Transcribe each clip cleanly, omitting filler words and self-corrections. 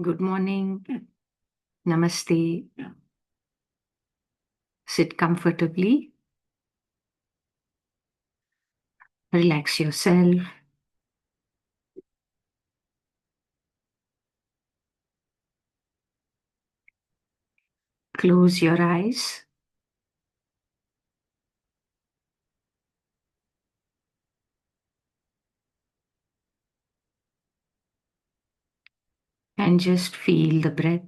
Good morning. Namaste. Sit comfortably. Relax yourself. Close your eyes. And just feel the breath.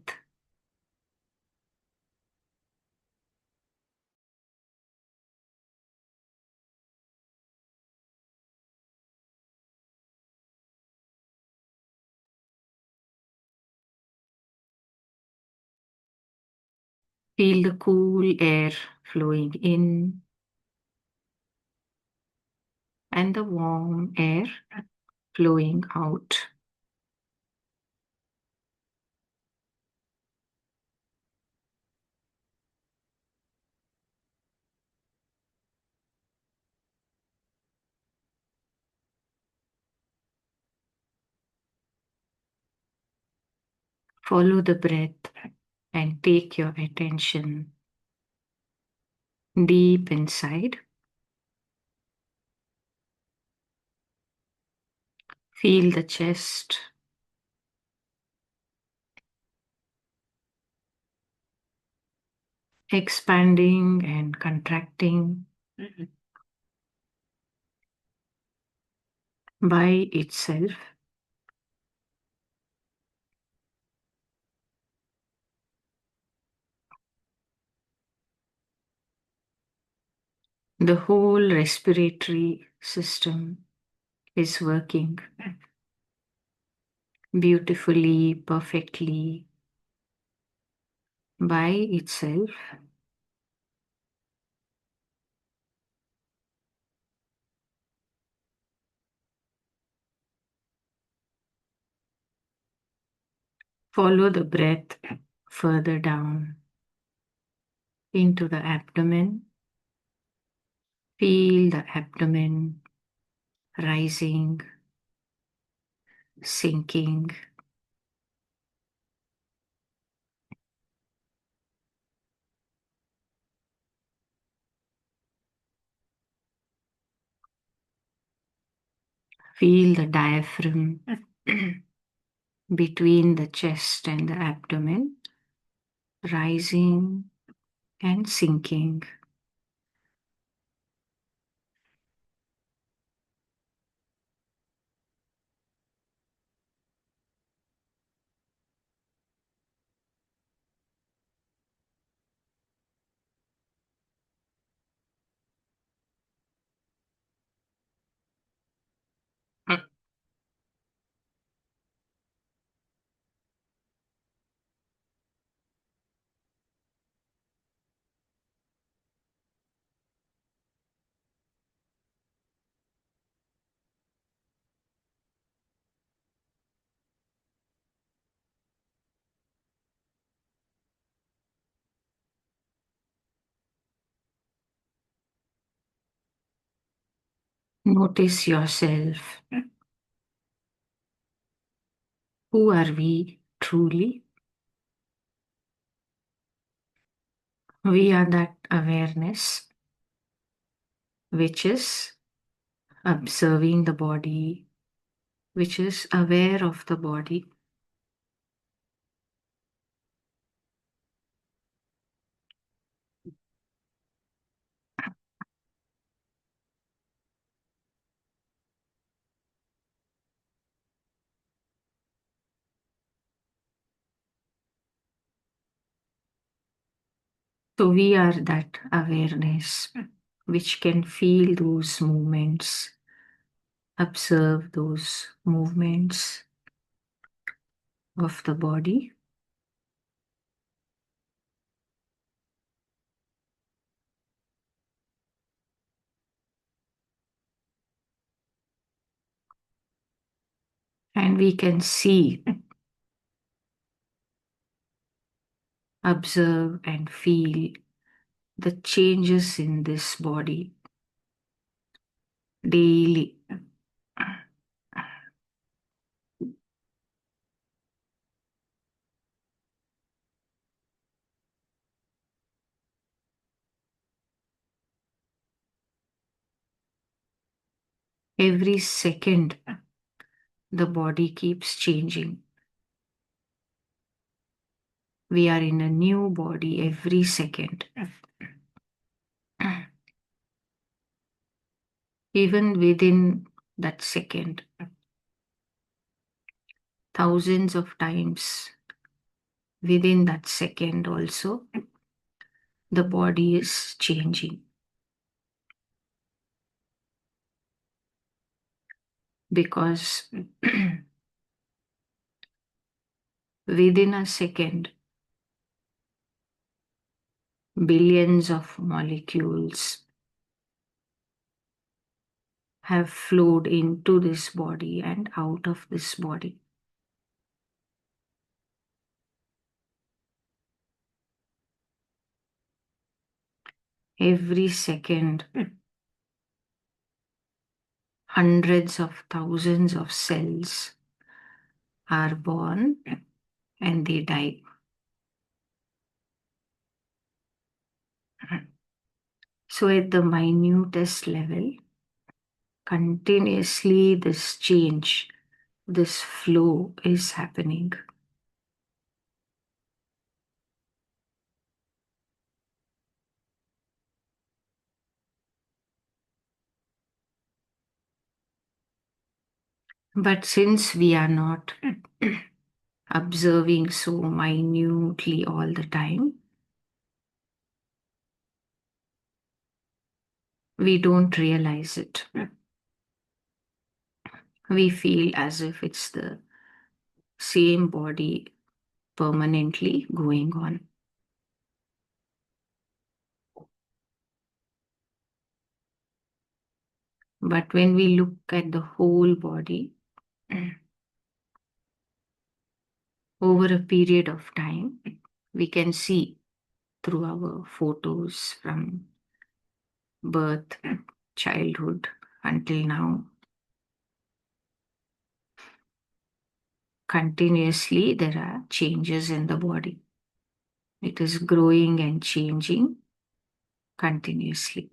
Feel the cool air flowing in and the warm air flowing out. Follow the breath and take your attention deep inside. Feel the chest. Expanding and contracting by itself. The whole respiratory system is working beautifully, perfectly by itself. Follow the breath further down into the abdomen. Feel the abdomen rising, sinking. Feel the diaphragm between the chest and the abdomen rising and sinking. Notice yourself. Who are we truly? We are that awareness which is observing the body, which is aware of the body. So we are that awareness which can feel those movements, observe those movements of the body. And we can see, observe, and feel the changes in this body daily. Every second, the body keeps changing. We are in a new body every second. Even within that second, thousands of times within that second also, the body is changing. Because within a second, billions of molecules have flowed into this body and out of this body. Every second, hundreds of thousands of cells are born and they die. So, at the minutest level, continuously this change, this flow is happening. But since we are not observing so minutely all the time, we don't realize it. We feel as if it's the same body permanently going on. But when we look at the whole body over a period of time, we can see through our photos from birth, childhood until now, continuously there are changes in the body. It is growing and changing continuously.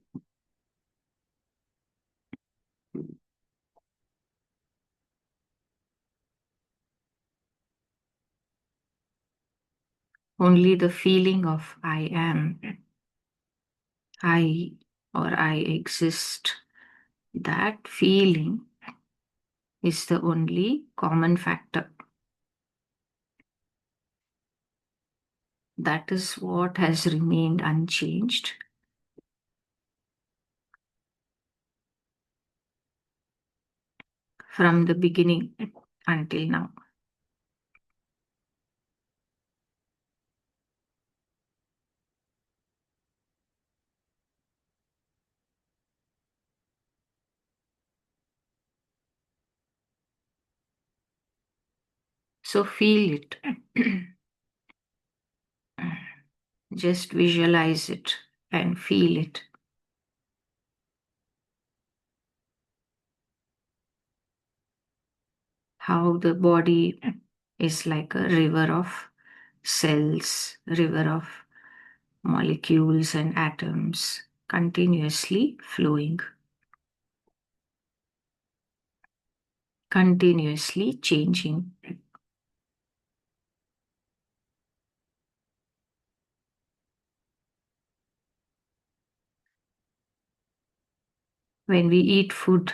Only the feeling of I am, I or I exist, that feeling is the only common factor. That is what has remained unchanged from the beginning until now. So feel it. Just visualize it and feel it. How the body is like a river of cells, river of molecules and atoms continuously flowing, continuously changing. When we eat food,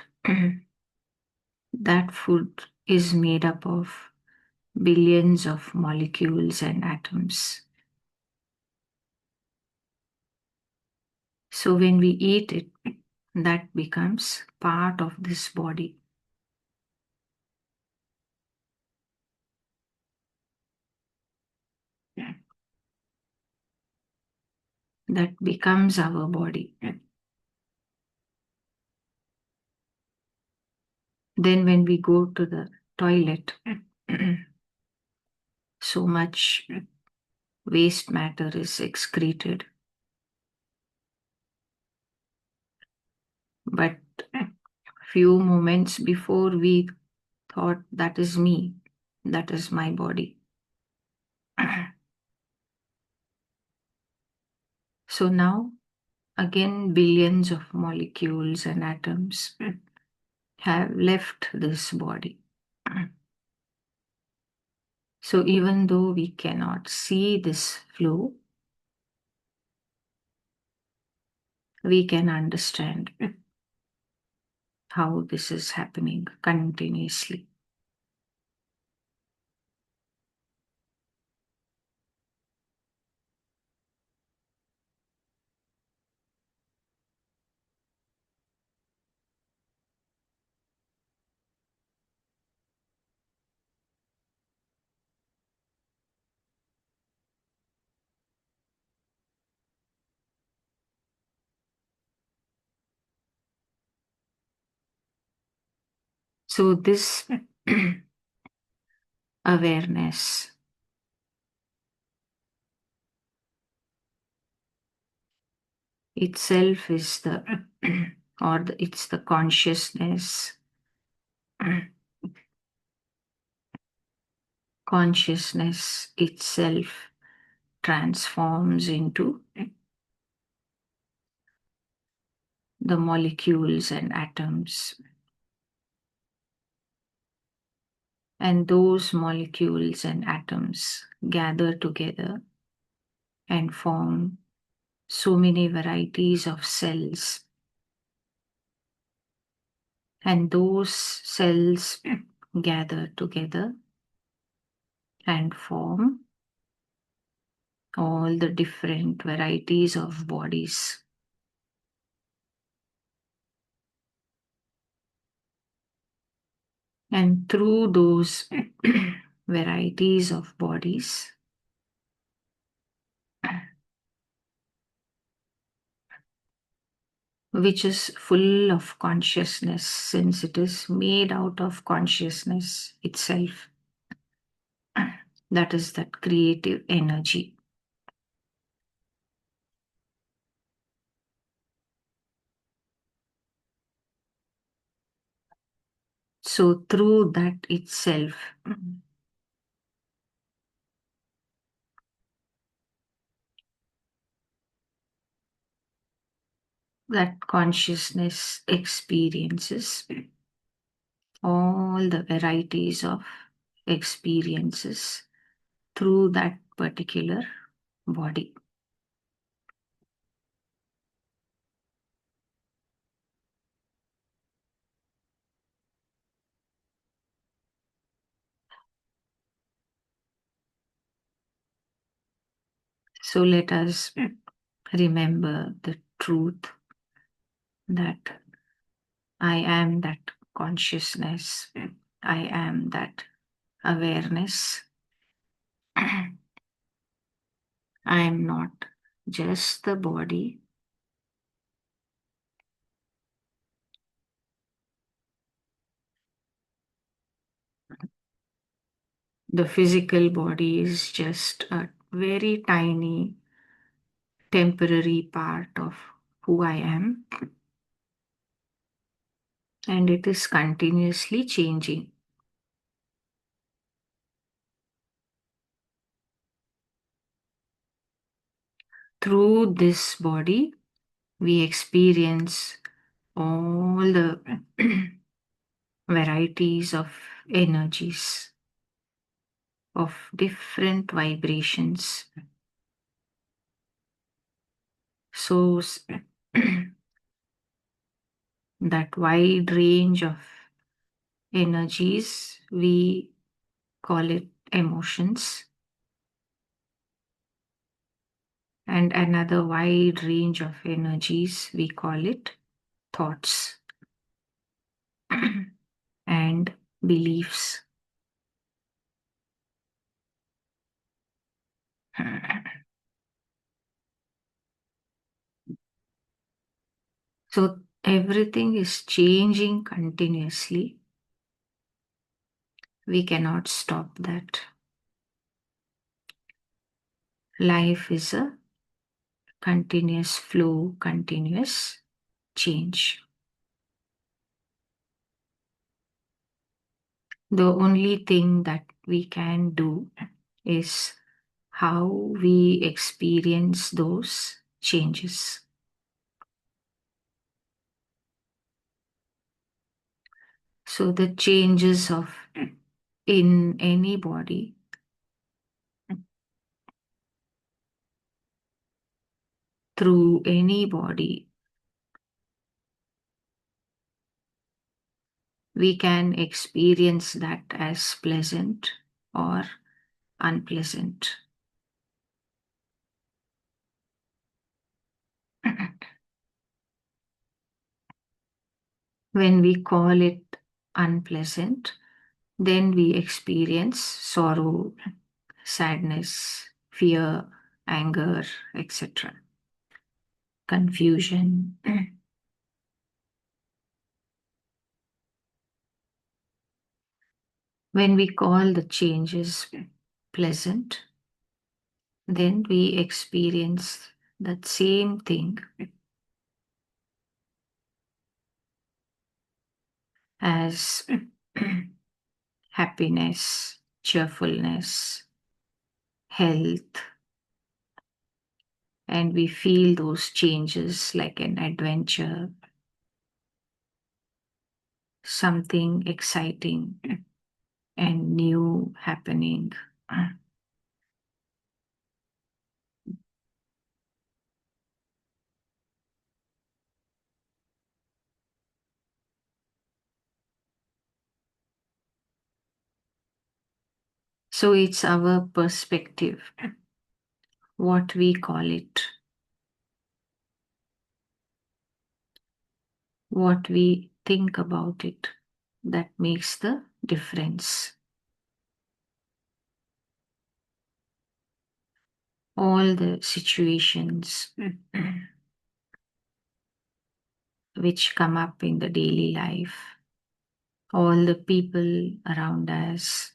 that food is made up of billions of molecules and atoms. So when we eat it, that becomes part of this body. That becomes our body. Then when we go to the toilet, so much waste matter is excreted. But few moments before we thought that is me, that is my body. So now again billions of molecules and atoms have left this body. So even though we cannot see this flow, we can understand how this is happening continuously. So this awareness itself is the it's the consciousness. Consciousness itself transforms into the molecules and atoms. And those molecules and atoms gather together and form so many varieties of cells. And those cells gather together and form all the different varieties of bodies. And through those varieties of bodies, which is full of consciousness, since it is made out of consciousness itself, that is that creative energy. So, through that itself, that consciousness experiences all the varieties of experiences through that particular body. So, let us remember the truth that I am that consciousness, I am that awareness. I am not just the body. The physical body is just a very tiny, temporary part of who I am, and it is continuously changing. Through this body, we experience all the varieties of energies, of different vibrations. So, that wide range of energies, we call it emotions. And another wide range of energies, we call it thoughts and beliefs. So everything is changing continuously. We cannot stop that. Life is a continuous flow, continuous change. The only thing that we can do is how we experience those changes. So the changes of in any body through any body, we can experience that as pleasant or unpleasant. When we call it unpleasant, then we experience sorrow, sadness, fear, anger, etc., confusion. When we call the changes pleasant, then we experience that same thing as happiness, cheerfulness, health, and we feel those changes like an adventure, something exciting and new happening. So it's our perspective, what we call it, what we think about it, that makes the difference. All the situations which come up in the daily life, all the people around us,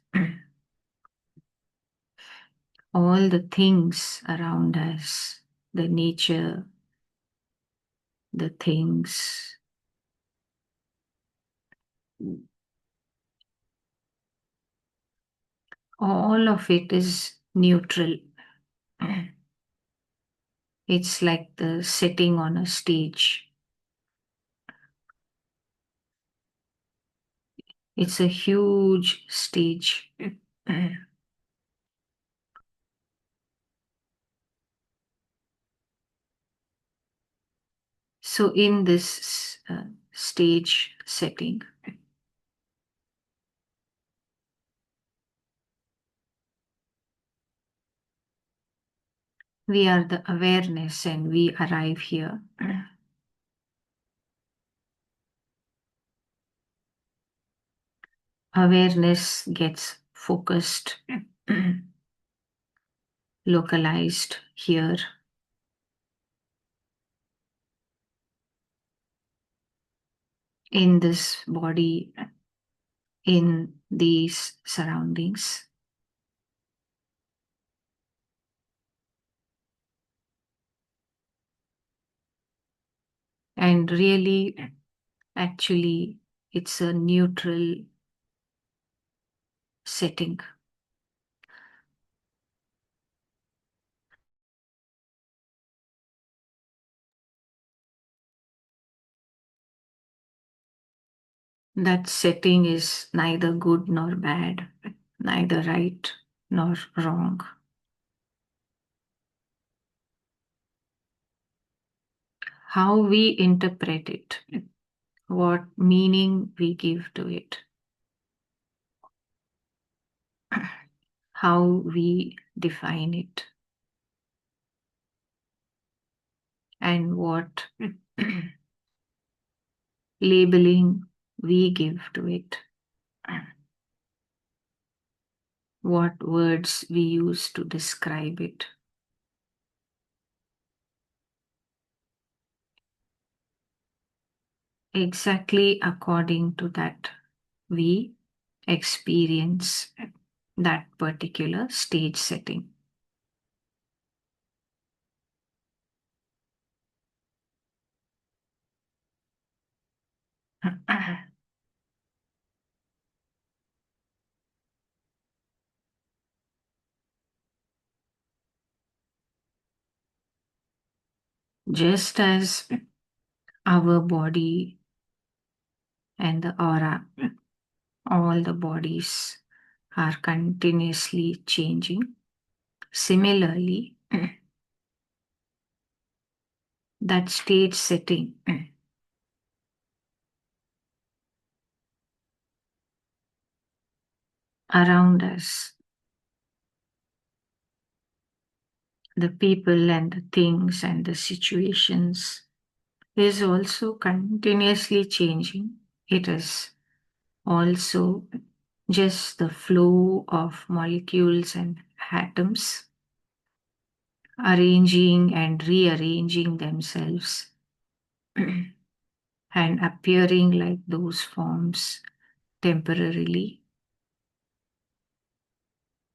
all the things around us, the nature, the things, all of it is neutral. It's like the setting on a stage. It's a huge stage. So, in this stage setting, we are the awareness and we arrive here. Awareness gets focused, localized here. In this body, in these surroundings. And really, actually, it's a neutral setting. That setting is neither good nor bad, neither right nor wrong. How we interpret it, what meaning we give to it, how we define it, and what labeling we give to it, what words we use to describe it. Exactly according to that, we experience that particular stage setting. Just as our body and the aura All the bodies are continuously changing. Similarly, that stage setting around us, the people and the things and the situations is also continuously changing. It is also just the flow of molecules and atoms arranging and rearranging themselves and appearing like those forms temporarily.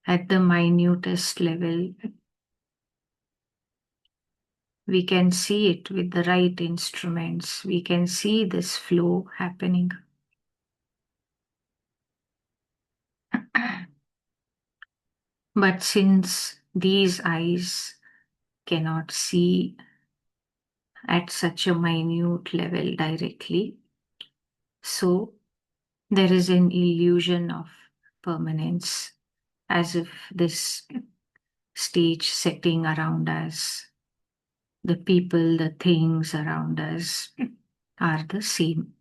At the minutest level, we can see it with the right instruments. We can see this flow happening. But since these eyes cannot see at such a minute level directly, so there is an illusion of permanence, as if this stage setting around us, the people, the things around us are the same.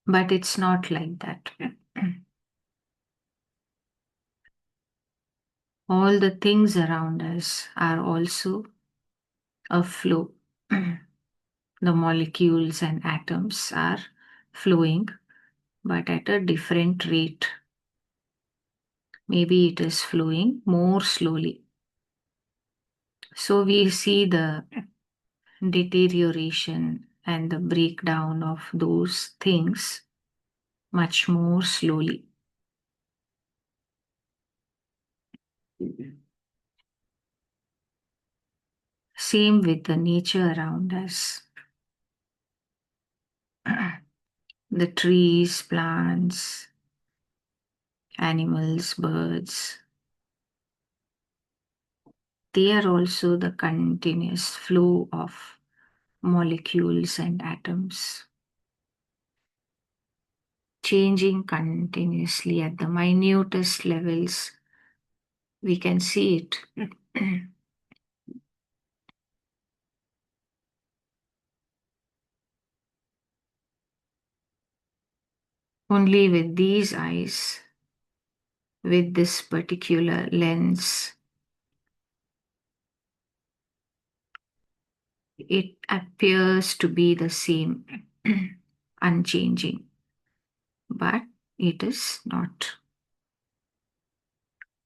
But it's not like that. All the things around us are also a flow. The molecules and atoms are flowing, but at a different rate. Maybe it is flowing more slowly. So we see the deterioration and the breakdown of those things much more slowly. Same with the nature around us. The trees, plants, animals, birds, they are also the continuous flow of molecules and atoms, changing continuously at the minutest levels. We can see it. Only with these eyes, with this particular lens, it appears to be the same, unchanging, but it is not.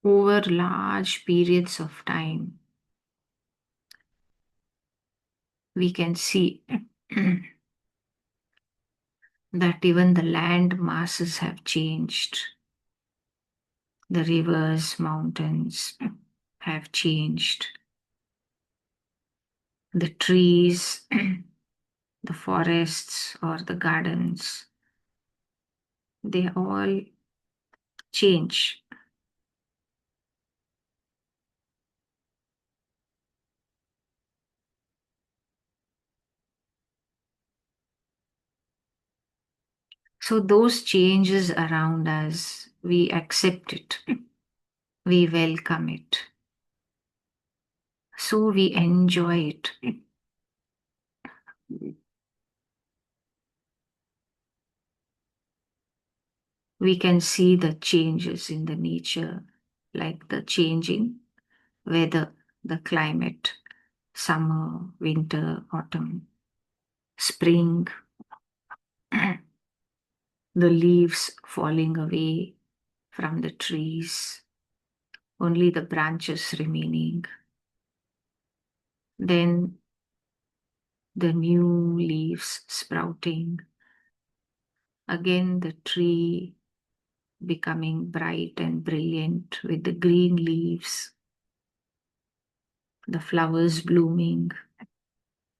Over large periods of time, we can see that even the land masses have changed. The rivers, mountains have changed. The trees, the forests, or the gardens, they all change. So, those changes around us, we accept it, we welcome it. So, we enjoy it. We can see the changes in the nature, like the changing weather, the climate, summer, winter, autumn, spring, the leaves falling away from the trees, only the branches remaining. Then the new leaves sprouting. Again, the tree becoming bright and brilliant with the green leaves, the flowers blooming,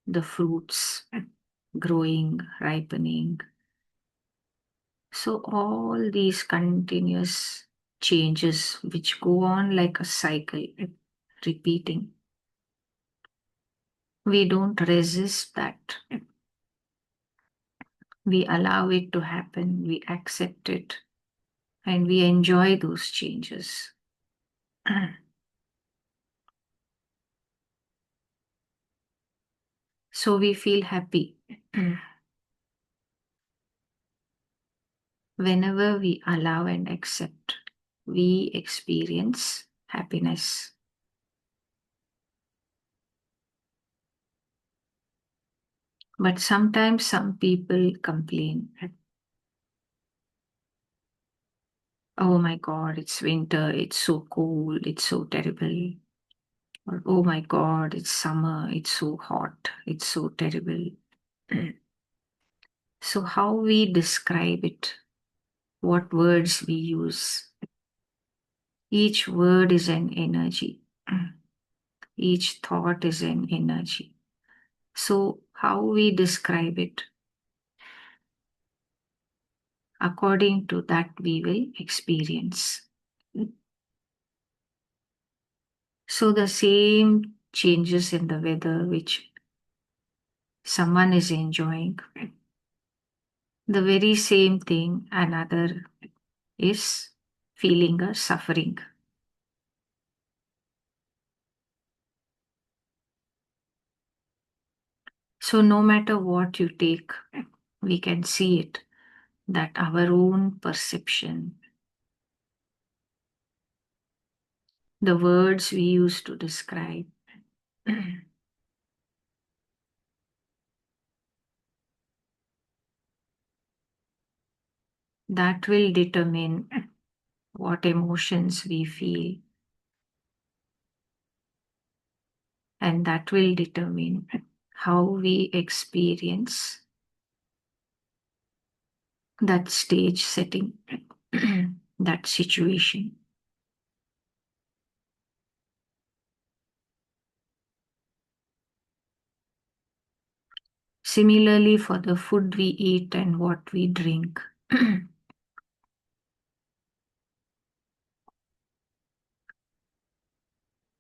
the fruits growing, ripening. So, all these continuous changes which go on like a cycle, repeating. We don't resist that. We allow it to happen, we accept it, and we enjoy those changes. So we feel happy. Whenever we allow and accept, we experience happiness. But sometimes some people complain, oh my God, it's winter, it's so cold, it's so terrible. Or, oh my God, it's summer, it's so hot, it's so terrible. So, how we describe it, what words we use, each word is an energy, each thought is an energy. So, how we describe it, according to that, we will experience. So, the same changes in the weather which someone is enjoying, the very same thing another is feeling a suffering. So, no matter what you take, we can see it that our own perception, the words we use to describe, that will determine what emotions we feel, and that will determine how we experience that stage setting, that situation. Similarly, for the food we eat and what we drink.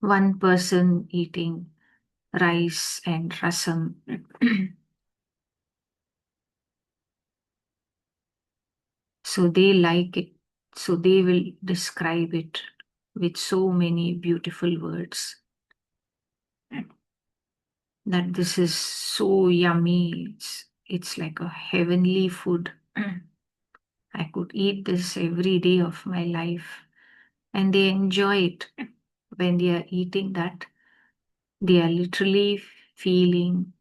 One person eating rice and rasam. So they like it. So they will describe it with so many beautiful words that this is so yummy. It's like a heavenly food. I could eat this every day of my life. And they enjoy it. When they are eating that, they are literally feeling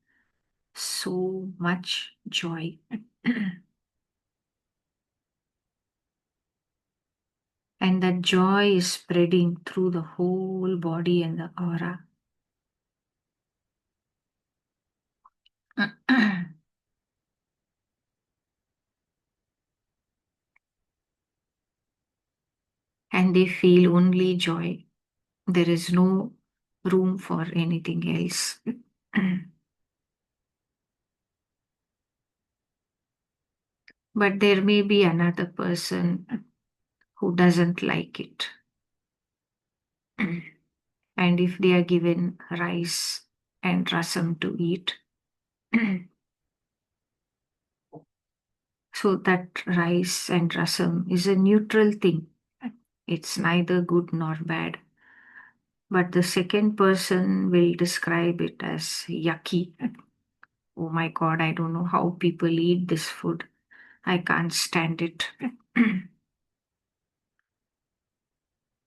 so much joy. And that joy is spreading through the whole body and the aura. And they feel only joy. There is no room for anything else. But there may be another person who doesn't like it. And if they are given rice and rasam to eat, so that rice and rasam is a neutral thing. It's neither good nor bad. But the second person will describe it as yucky. Oh my God, I don't know how people eat this food. I can't stand it.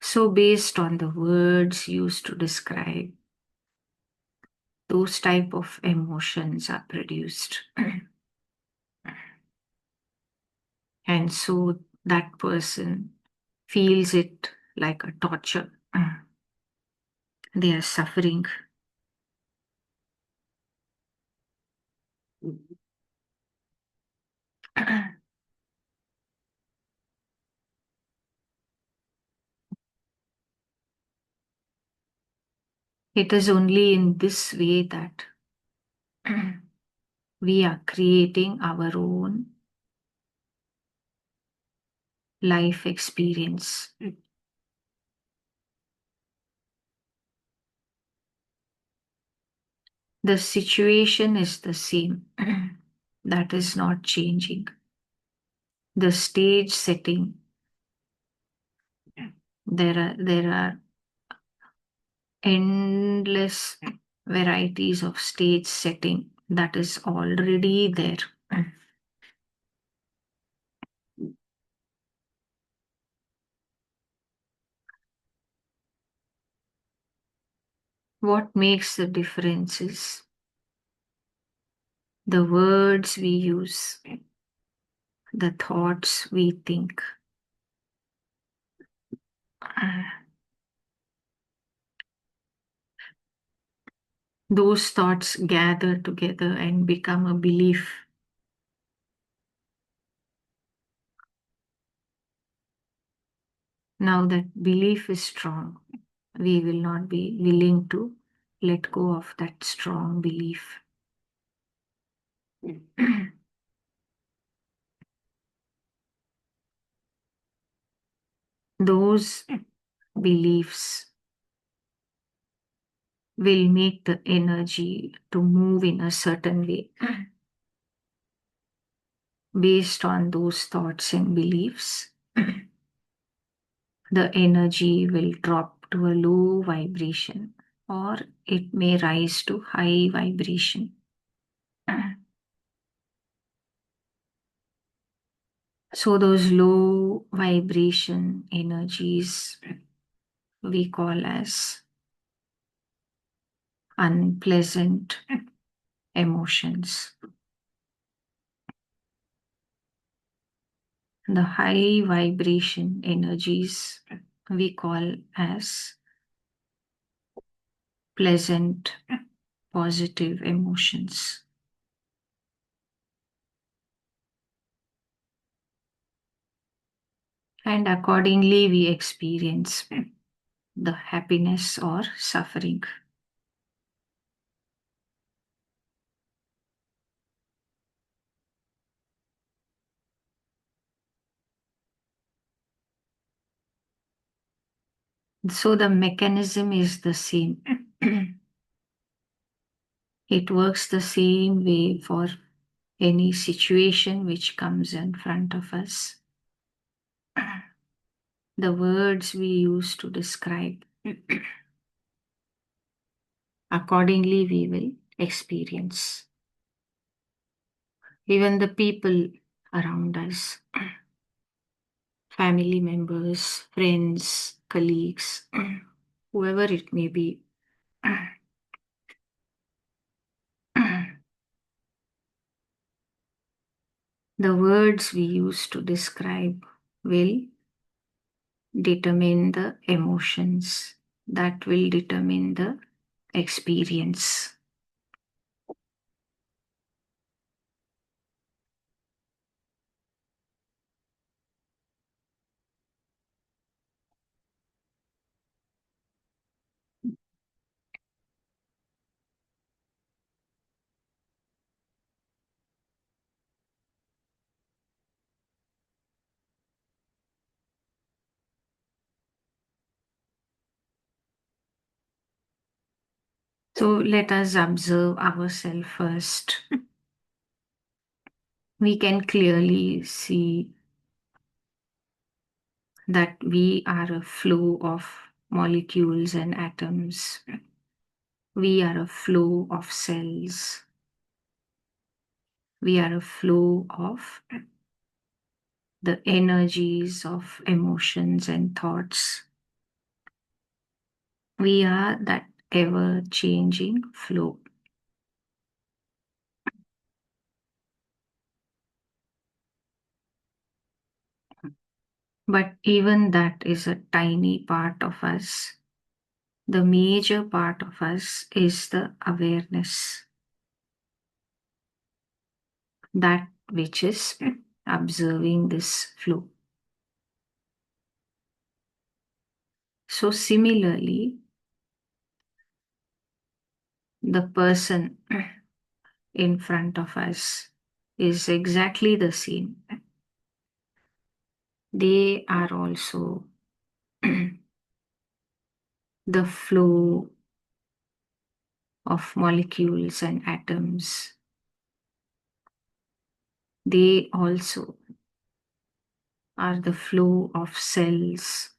So, based on the words used to describe, those type of emotions are produced. And so that person feels it like a torture. They are suffering. It is only in this way that we are creating our own life experience. The situation is the same. that is not changing. The stage setting, there are endless varieties of stage setting that is already there. What makes the difference is the words we use, the thoughts we think. Those thoughts gather together and become a belief. Now that belief is strong, we will not be willing to let go of that strong belief. Those beliefs will make the energy to move in a certain way. Based on those thoughts and beliefs, the energy will drop to a low vibration or it may rise to high vibration. So, those low vibration energies we call as unpleasant emotions. The high vibration energies we call as pleasant, positive emotions. And accordingly, we experience the happiness or suffering. So the mechanism is the same. It works the same way for any situation which comes in front of us. The words we use to describe, accordingly, we will experience. Even the people around us, family members, friends, colleagues, whoever it may be, the words we use to describe will determine the emotions that will determine the experience. So let us observe ourselves first. We can clearly see that we are a flow of molecules and atoms. We are a flow of cells. We are a flow of the energies of emotions and thoughts. We are that ever changing flow. But even that is a tiny part of us. The major part of us is the awareness, that which is observing this flow. So, similarly, the person in front of us is exactly the same. They are also the flow of molecules and atoms. They also are the flow of cells,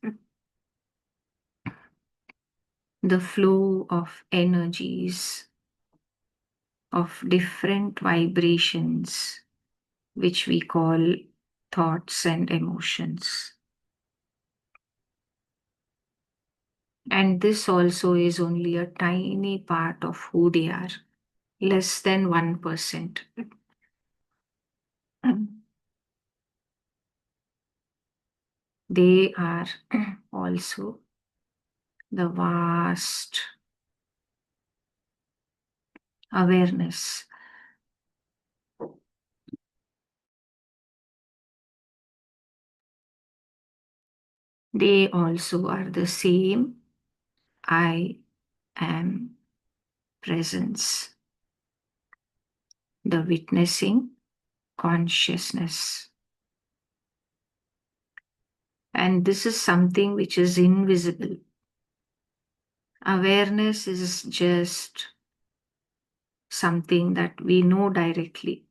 the flow of energies, of different vibrations, which we call thoughts and emotions. And this also is only a tiny part of who they are, less than 1%. They are also the vast awareness. They also are the same I am presence, the witnessing consciousness. And this is something which is invisible. Awareness is just something that we know directly.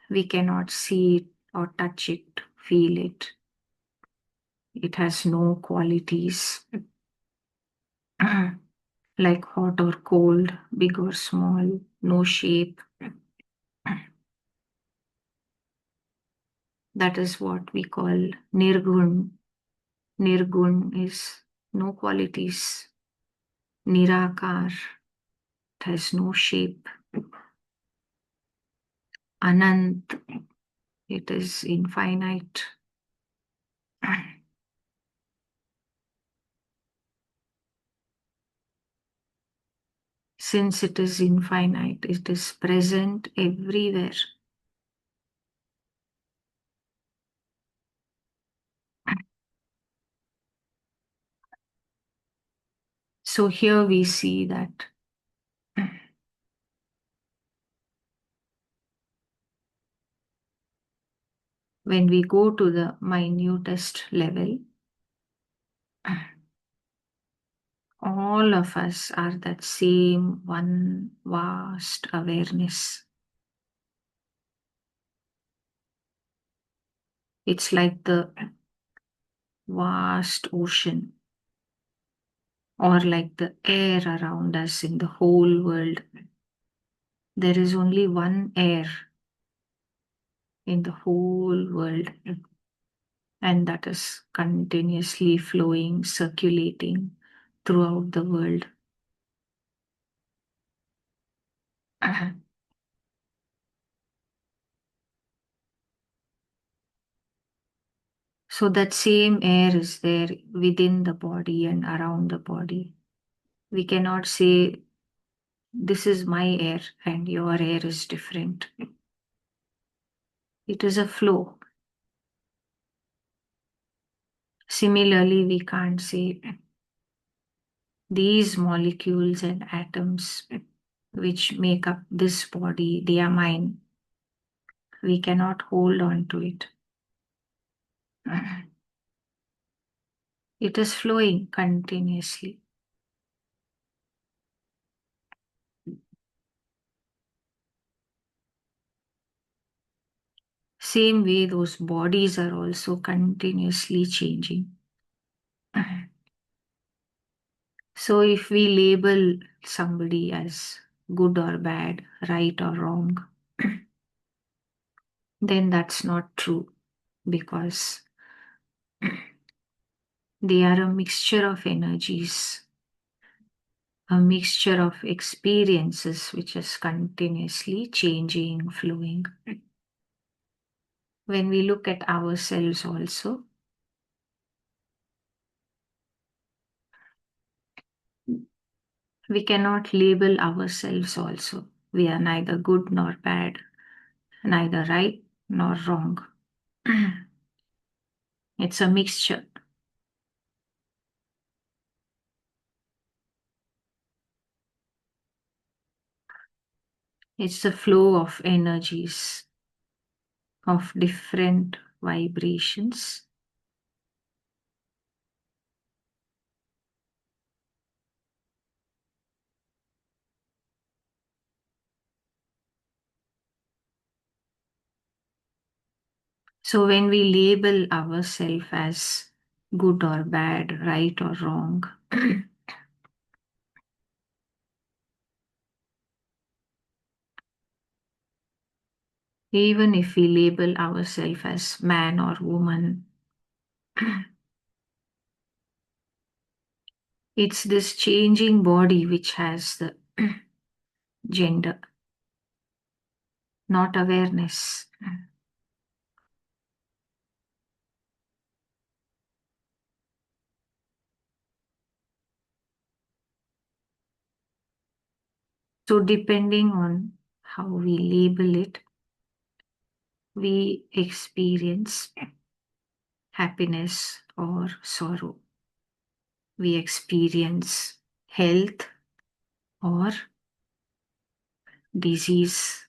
We cannot see it or touch it, feel it. It has no qualities like hot or cold, big or small, no shape. That is what we call nirgun. Nirgun is no qualities. Nirakar, it has no shape. Anant, it is infinite. Since it is infinite, it is present everywhere. So here we see that when we go to the minutest level, all of us are that same one vast awareness. It's like the vast ocean, or like the air around us in the whole world. There is only one air in the whole world, and that is continuously flowing, circulating throughout the world. So that same air is there within the body and around the body. We cannot say, this is my air and your air is different. It is a flow. Similarly, we can't say these molecules and atoms which make up this body, they are mine. We cannot hold on to it. It is flowing continuously. Same way, those bodies are also continuously changing. So, if we label somebody as good or bad, right or wrong, then that's not true because they are a mixture of energies, a mixture of experiences which is continuously changing, flowing. When we look at ourselves also, we cannot label ourselves also. We are neither good nor bad, neither right nor wrong. It's a mixture. It's the flow of energies, of different vibrations. So when we label ourselves as good or bad, right or wrong, even if we label ourselves as man or woman, it's this changing body which has the gender, not awareness. So, depending on how we label it, we experience happiness or sorrow. We experience health or disease.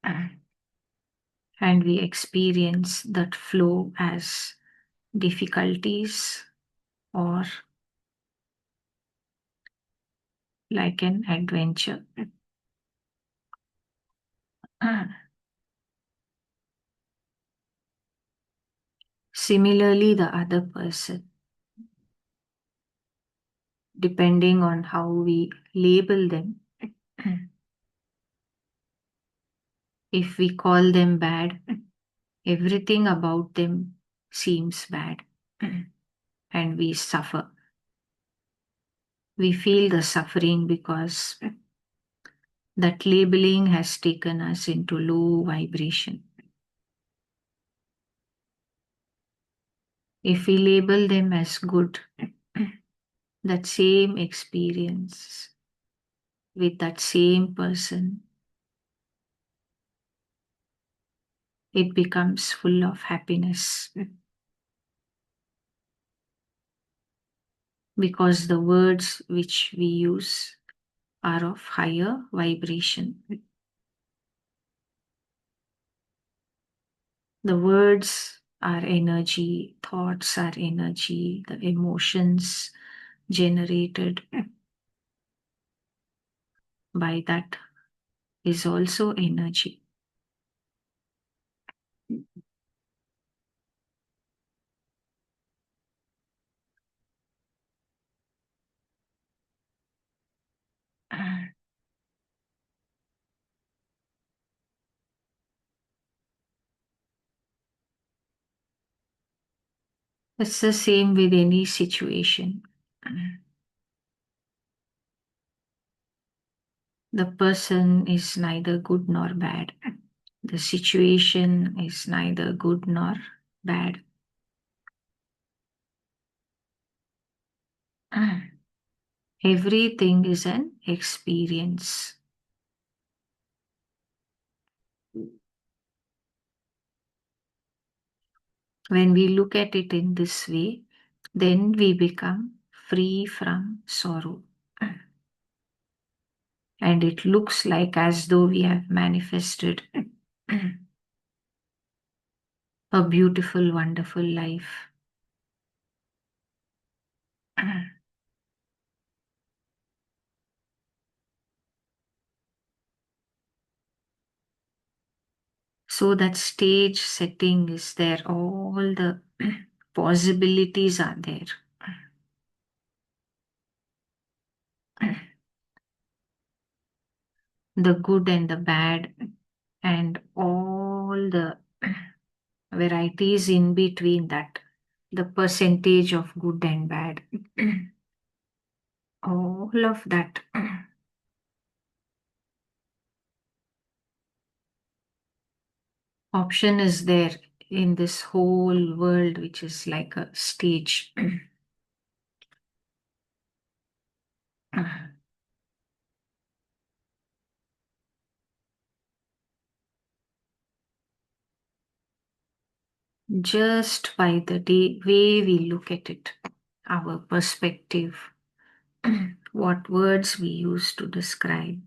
And we experience that flow as difficulties or like an adventure. Similarly, the other person, depending on how we label them, if we call them bad, everything about them seems bad and we suffer. We feel the suffering because that labeling has taken us into low vibration. If we label them as good, that same experience with that same person, it becomes full of happiness because the words which we use are of higher vibration. The words are energy, thoughts are energy, the emotions generated by that is also energy. It's the same with any situation. The person is neither good nor bad. The situation is neither good nor bad. Everything is an experience. When we look at it in this way, then we become free from sorrow. And it looks like as though we have manifested a beautiful, wonderful life. So that stage setting is there, all the possibilities are there. The good and the bad, and all the varieties in between that, the percentage of good and bad, all of that. Option is there in this whole world, which is like a stage. Just by the way we look at it, our perspective, what words we use to describe,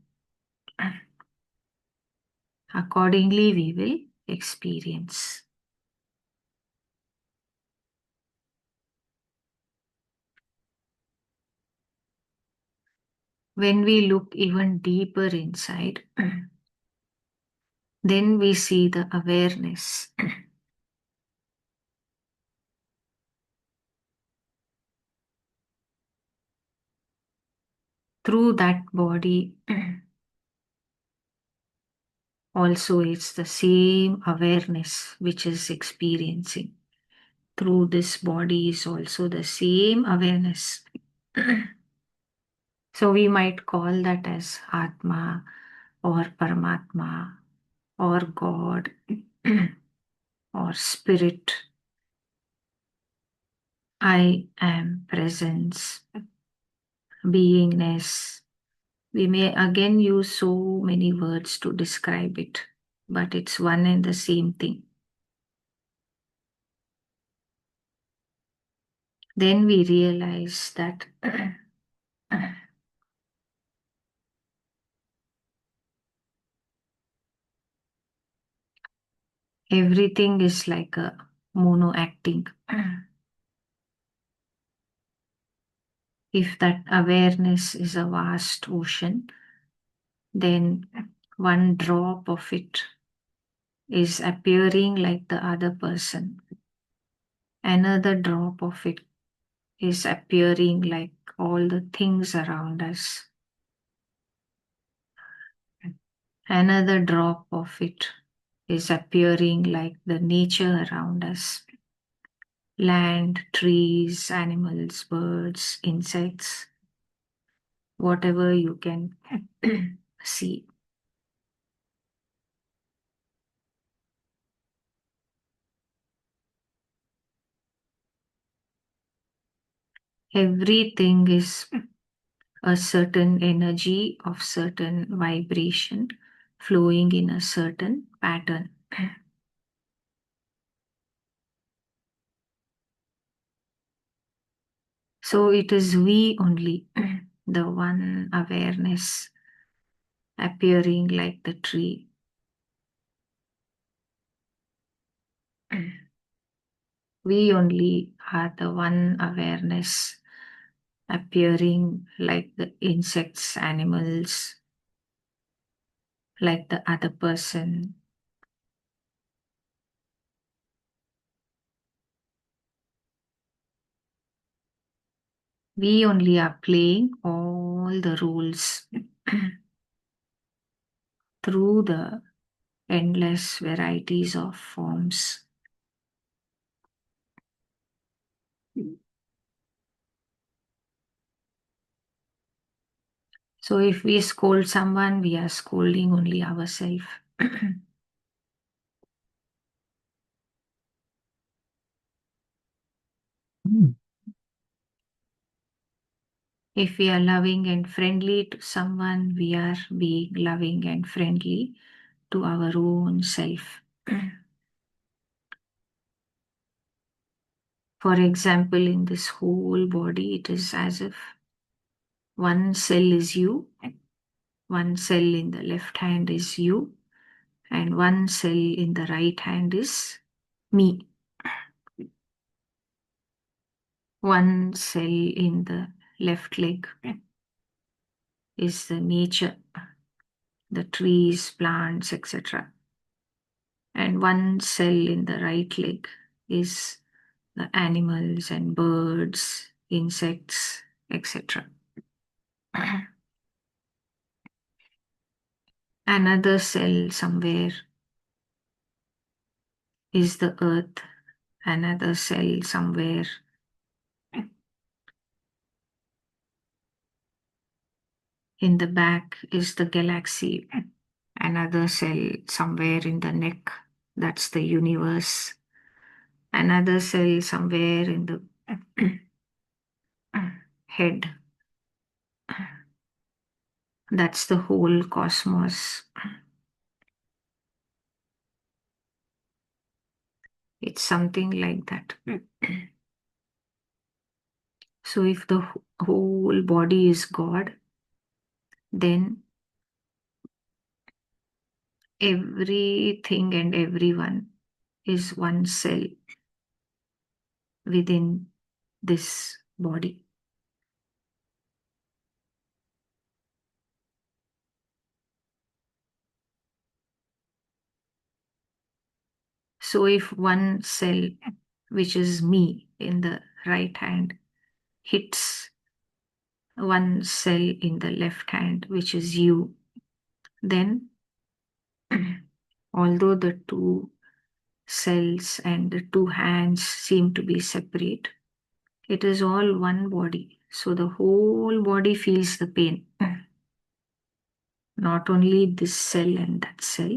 accordingly we will experience. When we look even deeper inside, then we see the awareness. Through that body, also it's the same awareness which is experiencing. Through this body is also the same awareness. So we might call that as Atma or Paramatma or God or Spirit. I am presence, beingness. We may again use so many words to describe it, but it's one and the same thing. Then we realize that everything is like a mono acting. If that awareness is a vast ocean, then one drop of it is appearing like the other person. Another drop of it is appearing like all the things around us. Another drop of it is appearing like the nature around us. Land, trees, animals, birds, insects, whatever you can see. Everything is a certain energy of certain vibration flowing in a certain pattern. So it is we only, the one awareness appearing like the tree. We only are the one awareness appearing like the insects, animals, like the other person. We only are playing all the roles through the endless varieties of forms. So if we scold someone, we are scolding only ourselves. If we are loving and friendly to someone, we are being loving and friendly to our own self. For example, in this whole body, it is as if one cell is you, one cell in the left hand is you, and one cell in the right hand is me. One cell in the left leg is the nature, the trees, plants, etc. And one cell in the right leg is the animals and birds, insects, etc. Another cell somewhere is the earth, another cell somewhere in the back is the galaxy, another cell somewhere in the neck, that's the universe, another cell somewhere in the head, that's the whole cosmos. It's something like that. So if the whole body is God, then everything and everyone is one cell within this body. So if one cell, which is me in the right hand, hits one cell in the left hand, which is you, then although the two cells and the two hands seem to be separate, it is all one body. So the whole body feels the pain. Not only this cell and that cell,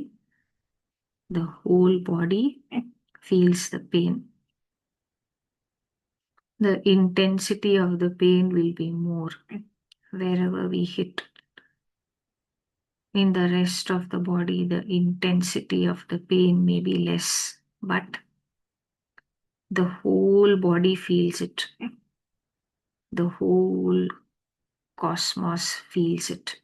the whole body feels the pain. The intensity of the pain will be more wherever we hit. In the rest of the body, the intensity of the pain may be less, but the whole body feels it. The whole cosmos feels it.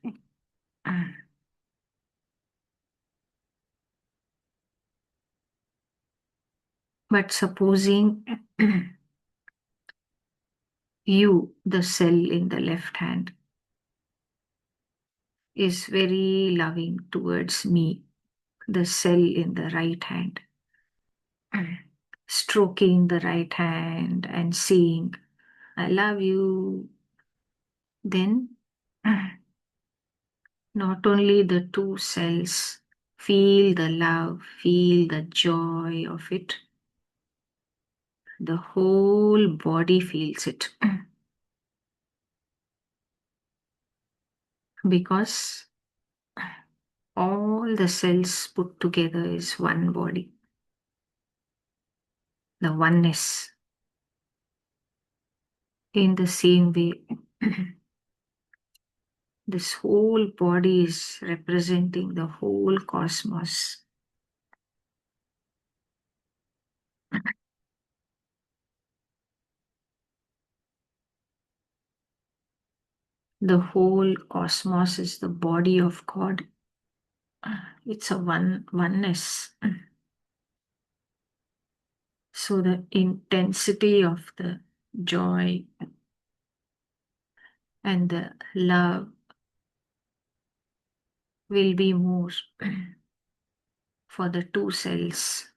But supposing you, the cell in the left hand, is very loving towards me, the cell in the right hand, stroking the right hand and saying, I love you, then not only the two cells feel the love, feel the joy of it, the whole body feels it. Because all the cells put together is one body, the oneness. In the same way, this whole body is representing the whole cosmos. The whole cosmos is the body of God. It's a oneness. So the intensity of the joy and the love will be more for the two cells.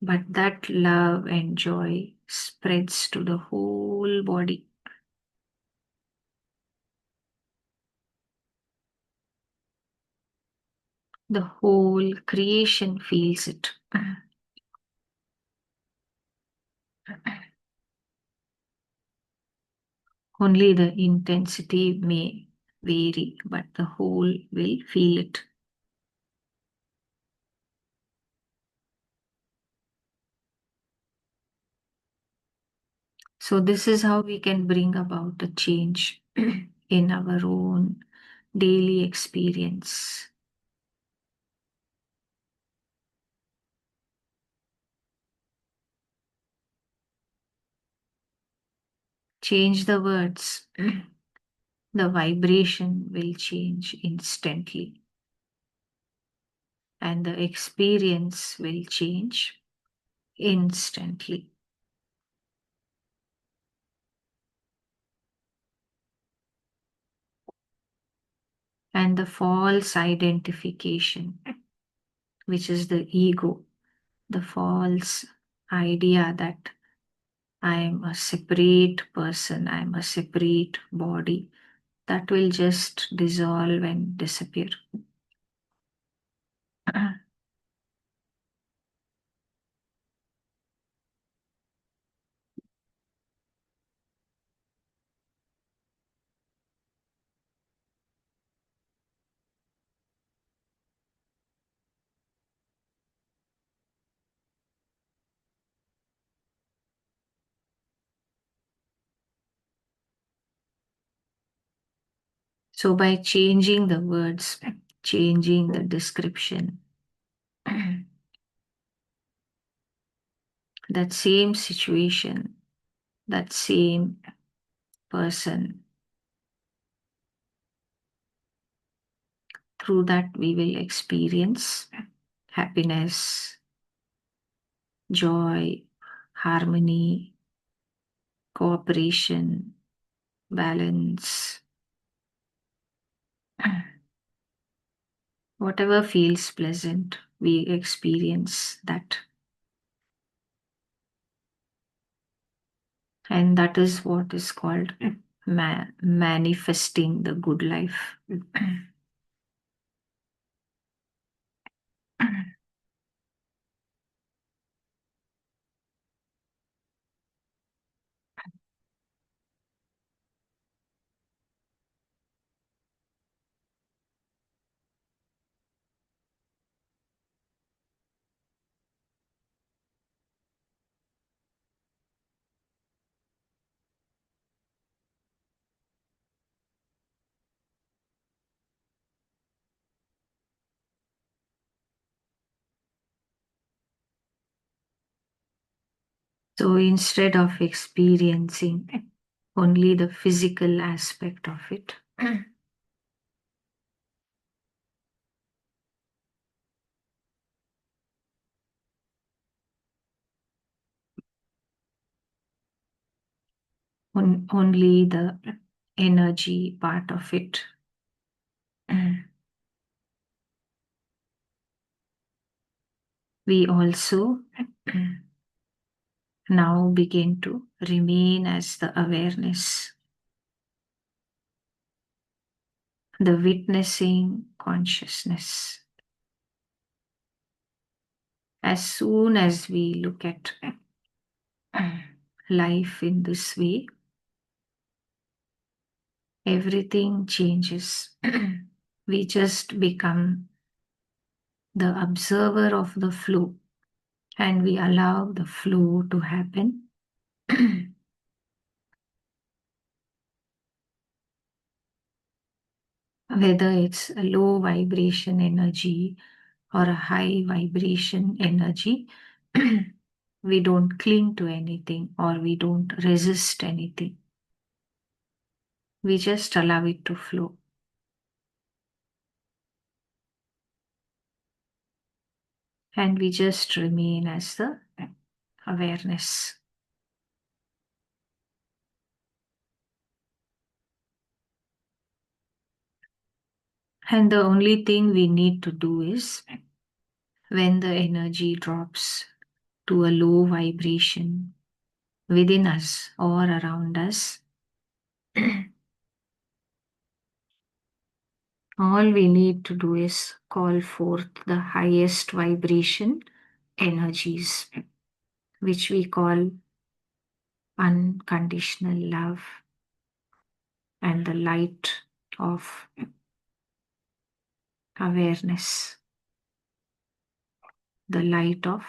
But that love and joy spreads to the whole body. The whole creation feels it. Only the intensity may vary, but the whole will feel it. So, this is how we can bring about a change in our own daily experience. Change the words, the vibration will change instantly, and the experience will change instantly. And the false identification, which is the ego, the false idea that I am a separate person, I am a separate body, that will just dissolve and disappear. So, by changing the words, changing the description, that same situation, that same person, through that we will experience happiness, joy, harmony, cooperation, balance. Whatever feels pleasant, we experience that. And that is what is called manifesting the good life. So instead of experiencing only the physical aspect of it, only the energy part of it, we also now begin to remain as the awareness, the witnessing consciousness. As soon as we look at life in this way, everything changes. We just become the observer of the flow and we allow the flow to happen. Whether it's a low vibration energy or a high vibration energy, we don't cling to anything or we don't resist anything. We just allow it to flow. And we just remain as the awareness. And the only thing we need to do is when the energy drops to a low vibration within us or around us, all we need to do is call forth the highest vibration energies, which we call unconditional love and the light of awareness, the light of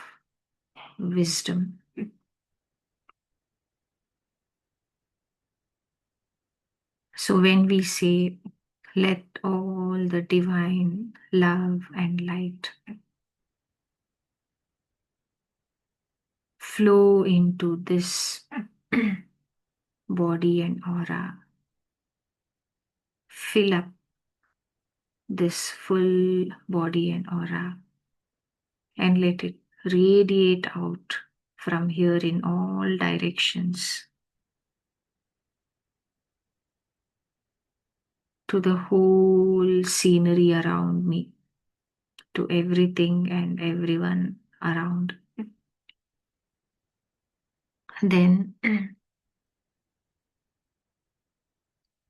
wisdom. So when we say, let all the divine love and light flow into this body and aura, fill up this full body and aura, and let it radiate out from here in all directions to the whole scenery around me, to everything and everyone around. Then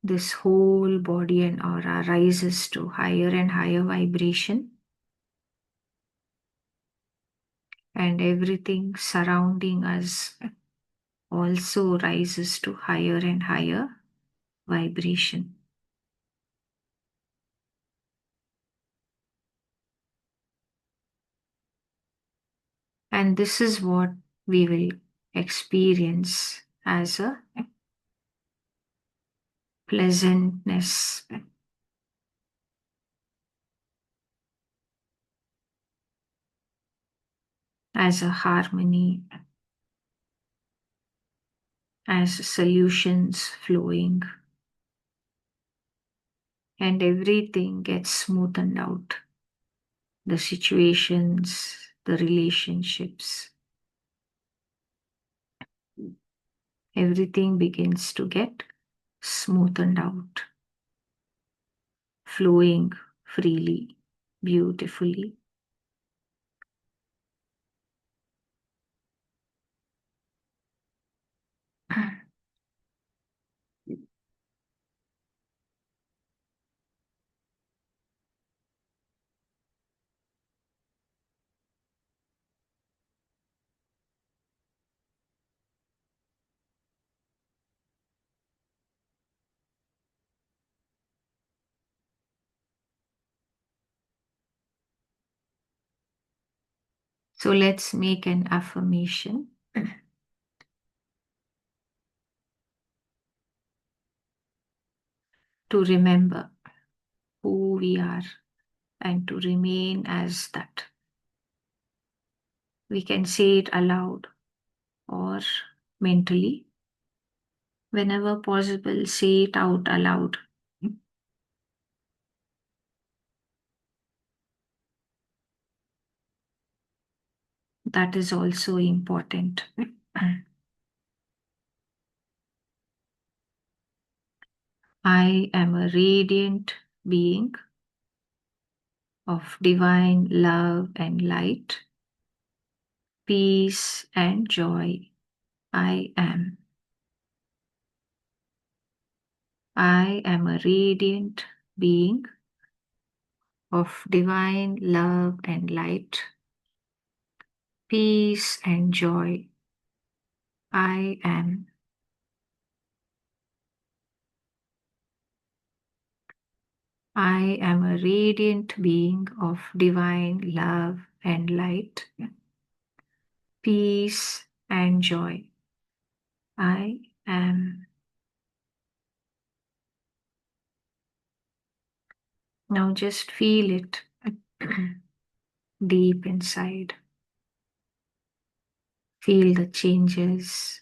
this whole body and aura rises to higher and higher vibration, and everything surrounding us also rises to higher and higher vibration. And this is what we will experience as a pleasantness, as a harmony, as solutions flowing, and everything gets smoothened out. The situations, the relationships, everything begins to get smoothened out, flowing freely, beautifully. So let's make an affirmation. To remember who we are and to remain as that. We can say it aloud or mentally. Whenever possible, say it out aloud. That is also important. I am a radiant being of divine love and light, peace and joy. I am. I am a radiant being of divine love and light, peace and joy. I am. I am a radiant being of divine love and light, peace and joy. I am. Now just feel it deep inside. Feel the changes.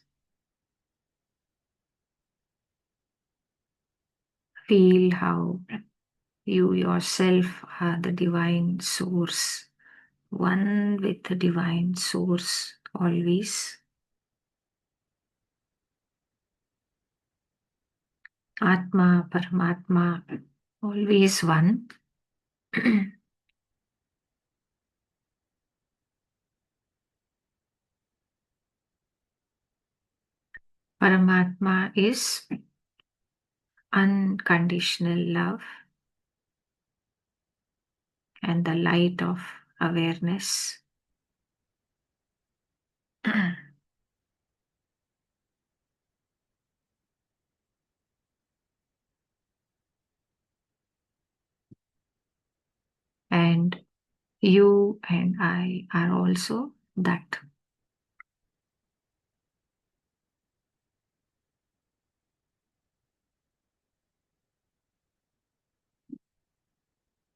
Feel how you yourself are the divine source, one with the divine source always. Atma, Paramatma, always one. Paramatma is unconditional love and the light of awareness. And you and I are also that.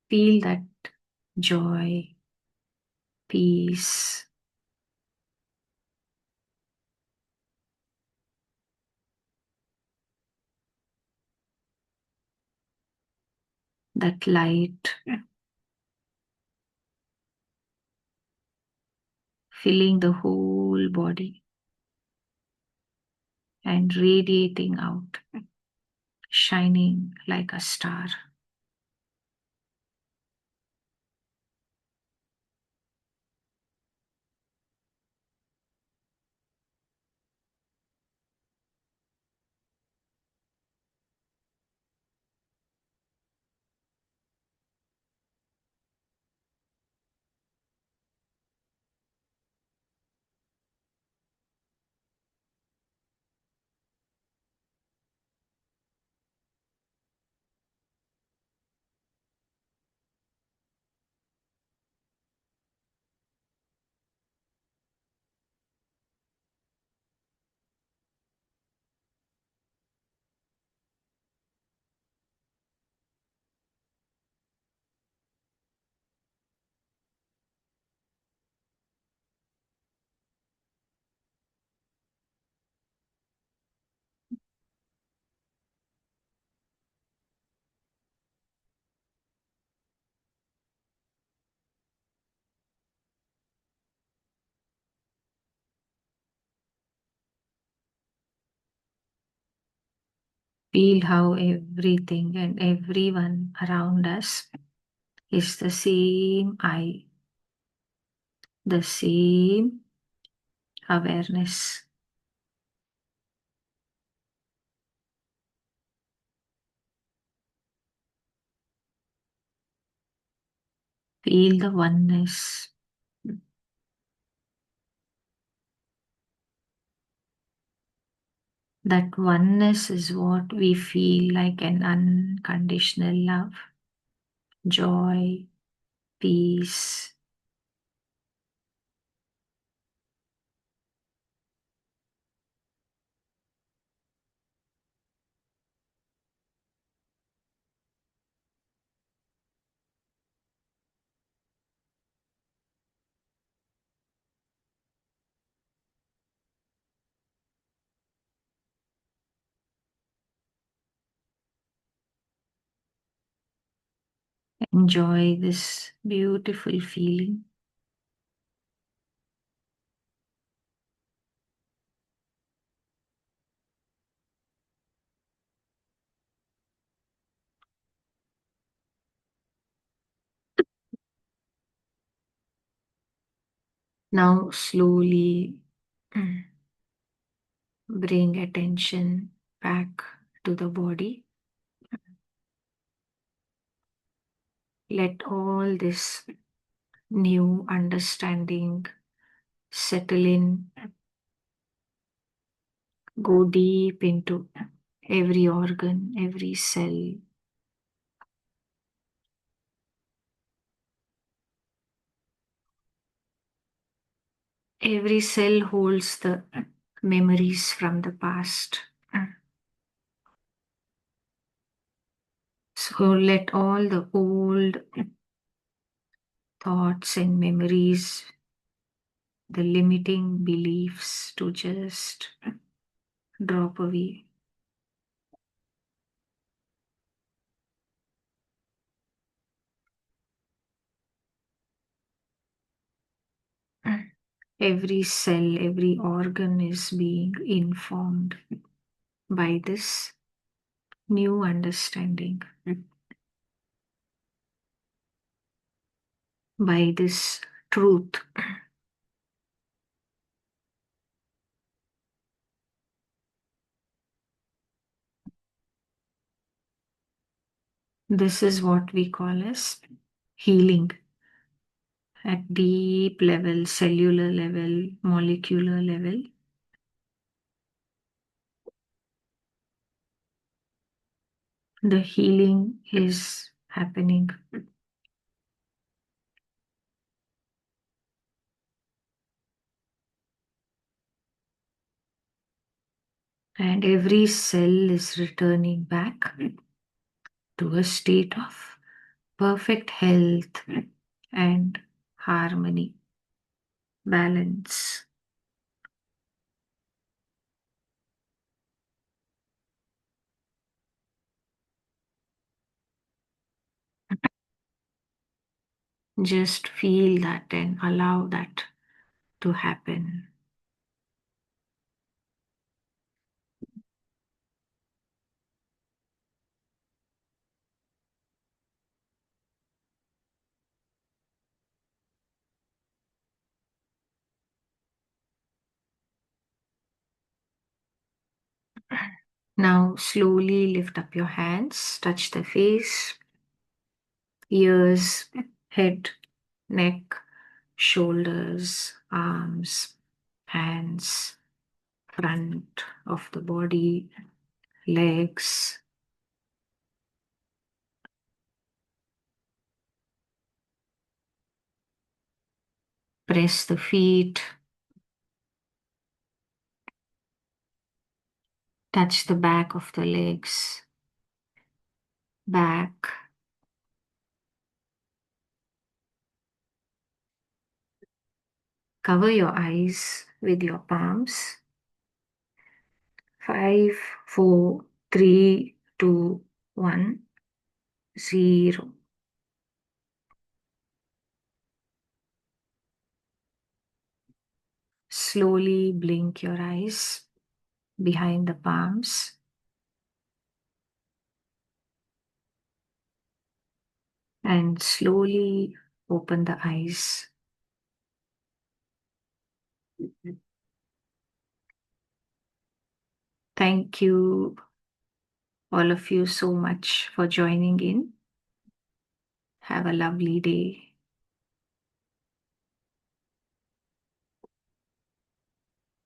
Feel that joy, peace, that light filling the whole body and radiating out, shining like a star. Feel how everything and everyone around us is the same eye, the same awareness. Feel the oneness. That oneness is what we feel like an unconditional love, joy, peace. Enjoy this beautiful feeling. Now, slowly bring attention back to the body. Let all this new understanding settle in, go deep into every organ, every cell. Every cell holds the memories from the past. So let all the old thoughts and memories, the limiting beliefs to just drop away. Every cell, every organ is being informed by this new understanding, by this truth. This is what we call as healing at deep level, cellular level, molecular level. The healing is happening. And every cell is returning back to a state of perfect health and harmony, balance. Just feel that and allow that to happen. Now, slowly lift up your hands, touch the face, ears, head, neck, shoulders, arms, hands, front of the body, legs. Press the feet, touch the back of the legs, back. Cover your eyes with your palms. 5, 4, 3, 2, 1, 0. Slowly blink your eyes behind the palms and slowly open the eyes. Thank you, all of you, so much for joining in. Have a lovely day.